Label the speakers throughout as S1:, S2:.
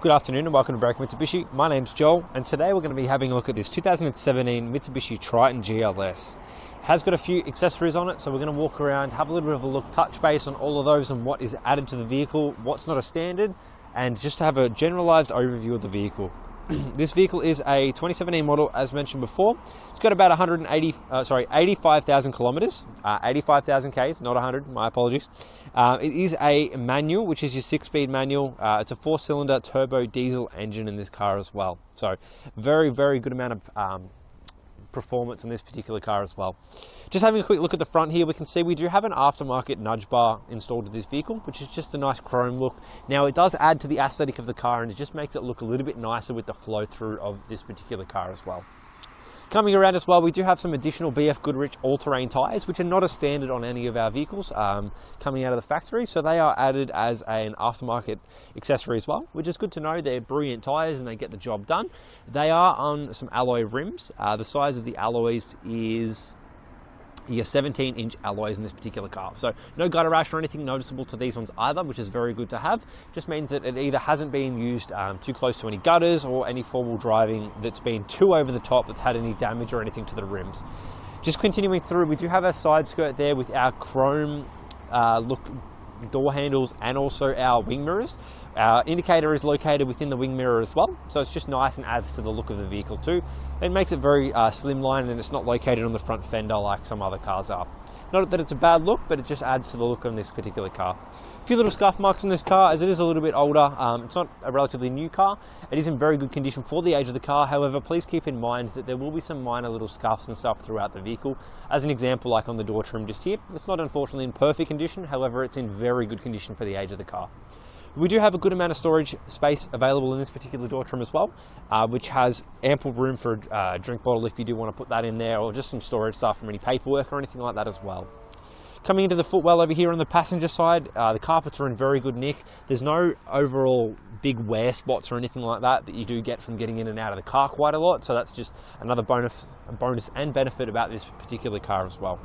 S1: Good afternoon and welcome to Berwick Mitsubishi. My name's Joel and today we're going to be having a look at this 2017 Mitsubishi Triton GLS. It has got a few accessories on it, so we're going to walk around, have a little bit of a look, touch base on all of those and what is added to the vehicle, what's not a standard, and just to have a generalized overview of the vehicle. This vehicle is a 2017 model, as mentioned before. It's got about 85,000 kilometers, 85,000 Ks, not 100, my apologies. It is a manual, which is your 6-speed manual. It's a 4-cylinder turbo diesel engine in this car as well. So very, very good amount of performance on this particular car as well. Just having a quick look at the front here, we can see we do have an aftermarket nudge bar installed to this vehicle, which is just a nice chrome look. Now it does add to the aesthetic of the car and it just makes it look a little bit nicer with the flow through of this particular car as well. Coming around as well, we do have some additional BF Goodrich all-terrain tyres, which are not a standard on any of our vehicles coming out of the factory. So they are added as an aftermarket accessory as well, which is good to know. They're brilliant tyres and they get the job done. They are on some alloy rims. The size of the alloys is your 17-inch alloys in this particular car. So no gutter rash or anything noticeable to these ones either, which is very good to have. Just means that it either hasn't been used too close to any gutters or any four-wheel driving that's been too over the top that's had any damage or anything to the rims. Just continuing through, we do have our side skirt there with our chrome look door handles and also our wing mirrors. Our indicator is located within the wing mirror as well, so it's just nice and adds to the look of the vehicle too. It makes it very slimline and it's not located on the front fender like some other cars are. Not that it's a bad look, but it just adds to the look on this particular car. A few little scuff marks in this car as it is a little bit older. It's not a relatively new car. It is in very good condition for the age of the car. However, please keep in mind that there will be some minor little scuffs and stuff throughout the vehicle. As an example, like on the door trim just here. It's not unfortunately in perfect condition. However, it's in very good condition for the age of the car. We do have a good amount of storage space available in this particular door trim as well, which has ample room for a drink bottle if you do want to put that in there, or just some storage stuff from any paperwork or anything like that as well. Coming into the footwell over here on the passenger side, the carpets are in very good nick. There's no overall big wear spots or anything like that that you do get from getting in and out of the car quite a lot, so that's just another bonus and benefit about this particular car as well.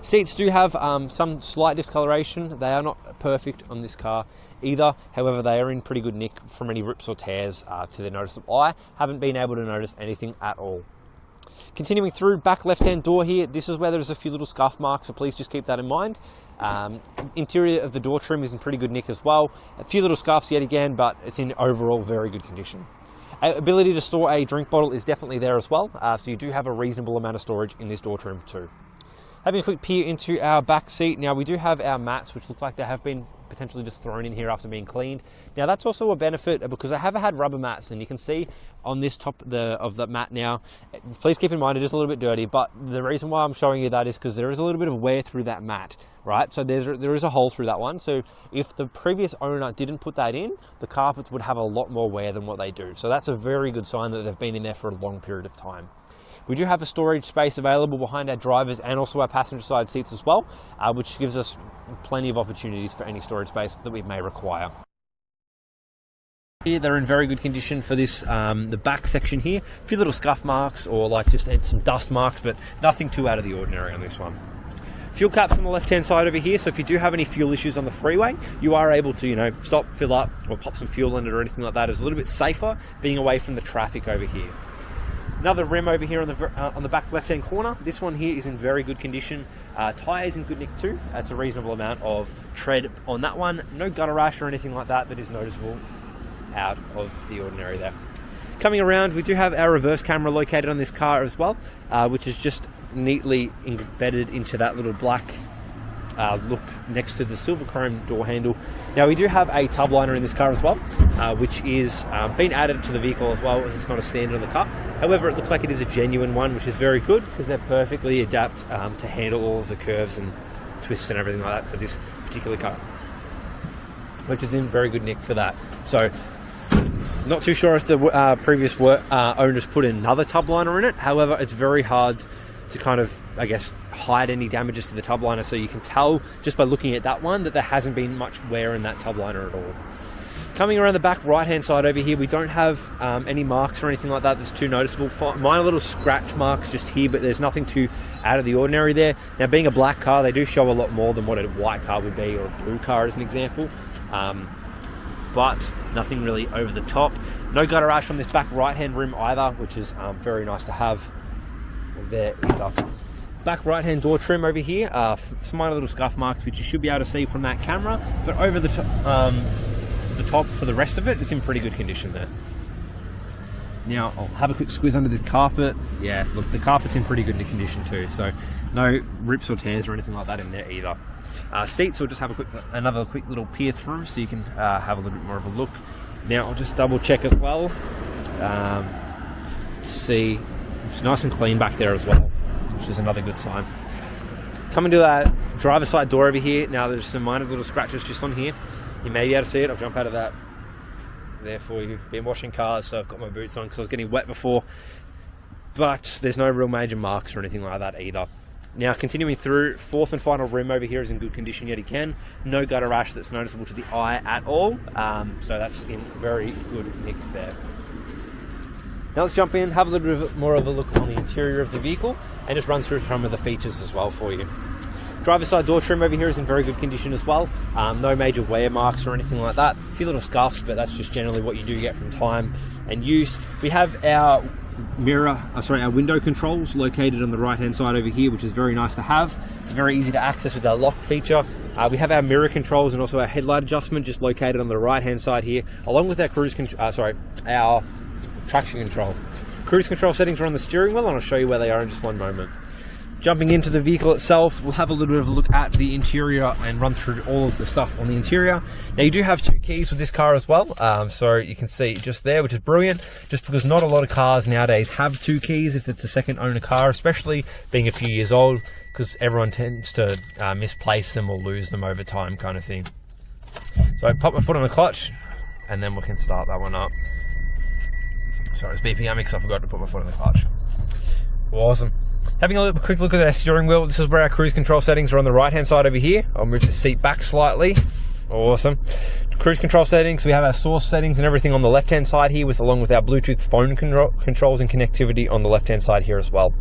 S1: Seats do have some slight discoloration. They are not perfect on this car either. However, they are in pretty good nick from any rips or tears to the noticeable eye. Haven't been able to notice anything at all. Continuing through, back left-hand door here, this is where there's a few little scuff marks, so please just keep that in mind. Interior of the door trim is in pretty good nick as well. A few little scuffs yet again, but it's in overall very good condition. Ability to store a drink bottle is definitely there as well, so you do have a reasonable amount of storage in this door trim too. Having a quick peer into our back seat. Now we do have our mats, which look like they have been potentially just thrown in here after being cleaned. Now that's also a benefit because I have had rubber mats, and you can see on this top of the mat now, please keep in mind it is a little bit dirty, but the reason why I'm showing you that is because there is a little bit of wear through that mat, right? So there is a hole through that one. So if the previous owner didn't put that in, the carpets would have a lot more wear than what they do. So that's a very good sign that they've been in there for a long period of time. We do have a storage space available behind our drivers and also our passenger side seats as well, which gives us plenty of opportunities for any storage space that we may require. Here, they're in very good condition for this, the back section here. A few little scuff marks or like just some dust marks, but nothing too out of the ordinary on this one. Fuel caps on the left-hand side over here, so if you do have any fuel issues on the freeway, you are able to, stop, fill up, or pop some fuel in it or anything like that. It's a little bit safer being away from the traffic over here. Another rim over here on the back left-hand corner. This one here is in very good condition. Tyres in good nick too. That's a reasonable amount of tread on that one. No gutter rash or anything like that is noticeable out of the ordinary there. Coming around, we do have our reverse camera located on this car as well, which is just neatly embedded into that little black look next to the silver chrome door handle. Now we do have a tub liner in this car as well, which is been added to the vehicle as well, as it's not a standard on the car. However, it looks like it is a genuine one, which is very good because they're perfectly adapted to handle all of the curves and twists and everything like that for this particular car, which is in very good nick for that. So not too sure if the previous owners put another tub liner in it. However, it's very hard to kind of, I guess, hide any damages to the tub liner, so you can tell just by looking at that one that there hasn't been much wear in that tub liner at all. Coming around the back right hand side over here, we don't have any marks or anything like that that's too noticeable. Minor little scratch marks just here, but there's nothing too out of the ordinary there. Now being a black car, they do show a lot more than what a white car would be, or a blue car as an example. but nothing really over the top. No gutter rash on this back right hand rim either, which is very nice to have there either. Back right hand door trim over here, some minor little scuff marks which you should be able to see from that camera, but over the top for the rest of it, it's in pretty good condition there. Now I'll have a quick squeeze under this carpet. Yeah, look, the carpet's in pretty good condition too, so no rips or tears or anything like that in there either. Seats, we'll just have another quick little peer through so you can have a little bit more of a look. Now I'll just double check as well. See, it's nice and clean back there as well, which is another good sign. Coming to that driver's side door over here. Now there's some minor little scratches just on here. You may be able to see it. I'll jump out of that there for you. Been washing cars, so I've got my boots on because I was getting wet before, but there's no real major marks or anything like that either. Now continuing through, fourth and final rim over here is in good condition yet again. No gutter rash that's noticeable to the eye at all, so that's in very good nick there. Now let's jump in, have a little bit more of a look on the interior of the vehicle and just run through some of the features as well for you. Driver's side door trim over here is in very good condition as well. No major wear marks or anything like that. A few little scuffs, but that's just generally what you do get from time and use. We have our our window controls located on the right hand side over here, which is very nice to have. Very easy to access with our lock feature. We have our mirror controls and also our headlight adjustment just located on the right hand side here, along with our our traction control. Cruise control settings are on the steering wheel, and I'll show you where they are in just one moment. Jumping into the vehicle itself, we'll have a little bit of a look at the interior and run through all of the stuff on the interior. Now you do have 2 keys with this car as well, so you can see just there, which is brilliant, just because not a lot of cars nowadays have 2 keys if it's a second owner car, especially being a few years old, because everyone tends to misplace them or lose them over time kind of thing. So I pop my foot on the clutch and then we can start that one up. Sorry, it's beeping at me because I forgot to put my foot on the clutch. Awesome. Having a quick look at our steering wheel, this is where our cruise control settings are on the right hand side over here. I'll move the seat back slightly. Awesome. Cruise control settings, we have our source settings and everything on the left hand side here, along with our Bluetooth phone controls and connectivity on the left hand side here as well.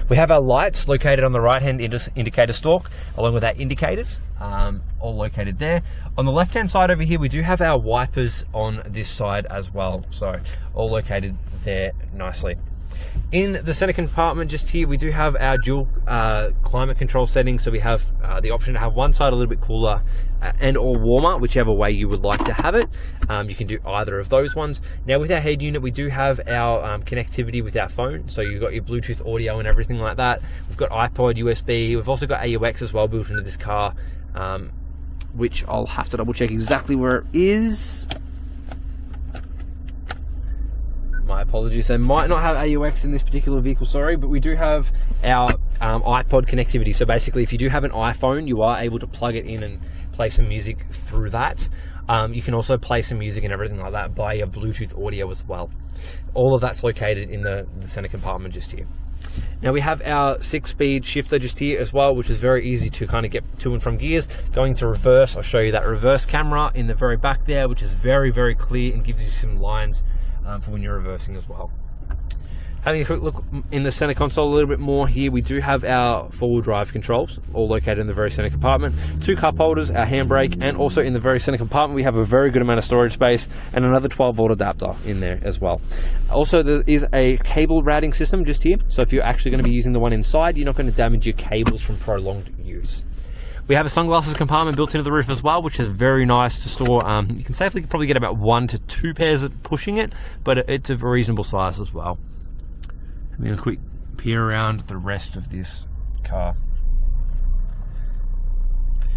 S1: We have our lights located on the right hand indicator stalk, along with our indicators, all located there. On the left hand side over here, we do have our wipers on this side as well, so all located there nicely. In the center compartment just here, we do have our dual climate control settings, so we have the option to have one side a little bit cooler and or warmer, whichever way you would like to have it. You can do either of those ones. Now with our head unit, we do have our connectivity with our phone, so you've got your Bluetooth audio and everything like that. We've got iPod, USB, we've also got AUX as well built into this car, which I'll have to double check exactly where it is. My apologies, they might not have AUX in this particular vehicle, sorry, but we do have our iPod connectivity. So basically, if you do have an iPhone, you are able to plug it in and play some music through that. You can also play some music and everything like that by your Bluetooth audio as well. All of that's located in the center compartment just here. Now we have our 6-speed shifter just here as well, which is very easy to kind of get to and from gears. Going to reverse, I'll show you that reverse camera in the very back there, which is very, very clear and gives you some lines for when you're reversing as well. Having a quick look in the center console a little bit more here, we do have our 4-wheel drive controls, all located in the very center compartment. 2 cup holders, our handbrake, and also in the very center compartment we have a very good amount of storage space and another 12-volt adapter in there as well. Also, there is a cable routing system just here, so if you're actually going to be using the one inside, you're not going to damage your cables from prolonged use. We have a sunglasses compartment built into the roof as well, which is very nice to store. You can safely probably get about 1 to 2 pairs of pushing it, but it's a reasonable size as well. Having a quick peer around the rest of this car.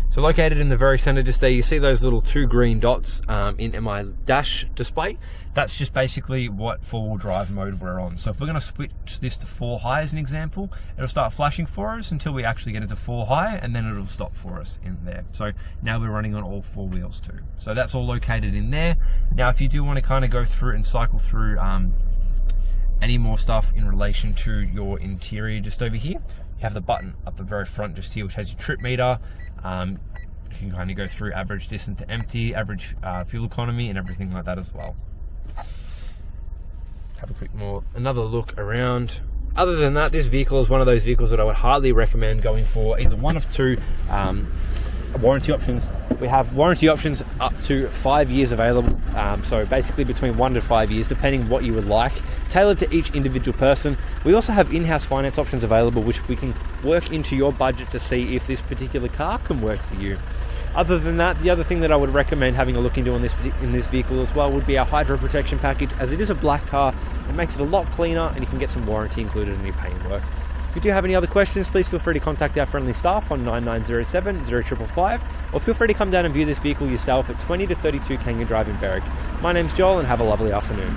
S1: So located in the very center just there, you see those little 2 green dots in my dash display. That's just basically what 4-wheel drive mode we're on. So if we're going to switch this to 4 high as an example, it'll start flashing for us until we actually get into 4 high, and then it'll stop for us in there. So now we're running on all 4 wheels too. So that's all located in there. Now if you do want to kind of go through and cycle through any more stuff in relation to your interior just over here, you have the button up the very front just here, which has your trip meter. You can kind of go through average distance to empty, average fuel economy, and everything like that as well. Have a quick another look around. Other than that, this vehicle is one of those vehicles that I would highly recommend going for either one of 2 warranty options. We have warranty options up to 5 years available, so basically between 1 to 5 years, depending what you would like, tailored to each individual person. We also have in-house finance options available, which we can work into your budget to see if this particular car can work for you. Other than that, the other thing that I would recommend having a look into in this vehicle as well would be our hydro protection package. As it is a black car, it makes it a lot cleaner, and you can get some warranty included in your paintwork. If you do have any other questions, please feel free to contact our friendly staff on 9907 0555, or feel free to come down and view this vehicle yourself at 20 to 32 Kangan Drive in Berwick. My name's Joel, and have a lovely afternoon.